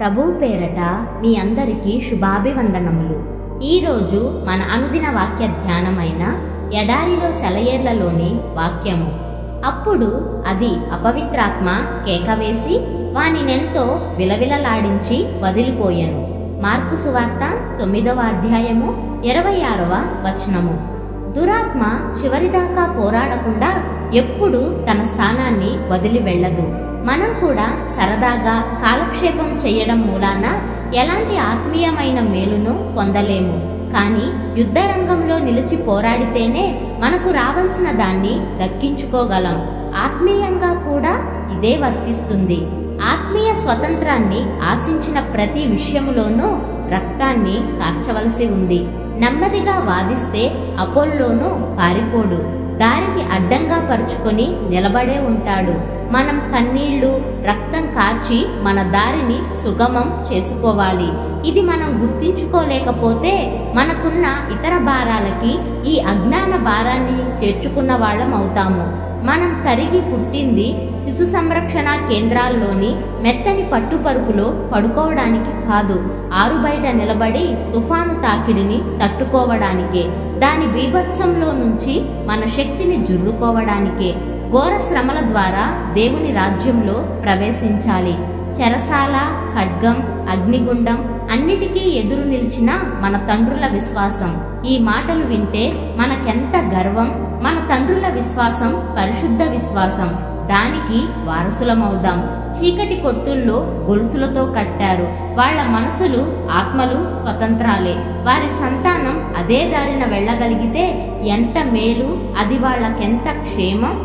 ప్రభువు పేరట మీ అందరికీ శుభాభివందనములు. ఈరోజు మన అనుదిన వాక్య ధ్యానమైన ఎడారిలో సెలయేర్లలోని వాక్యము. అప్పుడు అది అపవిత్రాత్మ కేకవేసి వానినెంతో విలవిలలాడించి వదిలిపోయెను. మార్కు సువార్త 9వ అధ్యాయము 26వ వచనము. దురాత్మ చివరిదాకా పోరాడకుండా ఎప్పుడు తన స్థానాన్ని వదిలి వెళ్ళదు. మనం కూడా సరదాగా కాలక్షేపం చేయడం మూలాన ఎలాంటి ఆత్మీయమైన మేలును పొందలేము. కానీ యుద్ధరంగంలో నిలిచి పోరాడితేనే మనకు రావాల్సిన దాన్ని దక్కించుకోగలం. ఆత్మీయంగా కూడా ఇదే వర్తిస్తుంది. ఆత్మీయ స్వతంత్రాన్ని ఆశించిన ప్రతి విషయములోనూ రక్తాన్ని కార్చవలసి ఉంది. నెమ్మదిగా వాదిస్తే అపోల్లోనూ పారిపోడు. దారికి అడ్డంగా పరుచుకొని నిలబడే ఉంటాడు. మనం కన్నీళ్లు రక్తం కార్చి మన దారిని సుగమం చేసుకోవాలి. ఇది మనం గుర్తించుకోలేకపోతే మనకున్న ఇతర భారాలకి ఈ అజ్ఞాన భారాన్ని చేర్చుకున్న వాళ్ళం అవుతాము. మనం తరిగి పుట్టింది శిశు సంరక్షణ కేంద్రాల్లోని మెత్తని పట్టుపరుపులో పడుకోవడానికి కాదు, ఆరుబయట నిలబడి తుఫాను తాకిడిని తట్టుకోవడానికే. దాని బీభత్సంలో నుంచి మన శక్తిని జుర్రుకోవడానికే. ఘోర శ్రమల ద్వారా దేవుని రాజ్యంలో ప్రవేశించాలి. చెరసాల, ఖడ్గం, అగ్నిగుండం అన్నిటికీ ఎదురు నిలిచిన మన తండ్రుల విశ్వాసం. ఈ మాటలు వింటే మనకెంత గర్వం! మన తండ్రుల విశ్వాసం పరిశుద్ధ విశ్వాసం. దానికి వారసులమవుదాం. చీకటి కొట్టుల్లో గొలుసులతో కట్టారు. వాళ్ళ మనసులు, ఆత్మలు స్వతంత్రాలే. వారి సంతానం అదే దారిన వెళ్ళగలిగితే ఎంత మేలు! అది వాళ్ళకెంత క్షేమం!